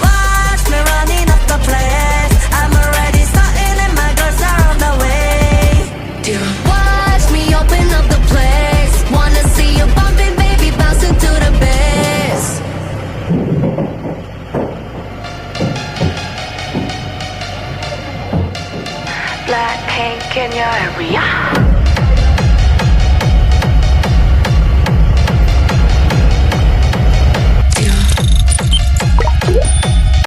Watch me running up the place. I'm already starting and my girls are on the way. Watch me open up the place. Wanna see you bumping, baby, bouncing to the bass. Black pink in your area.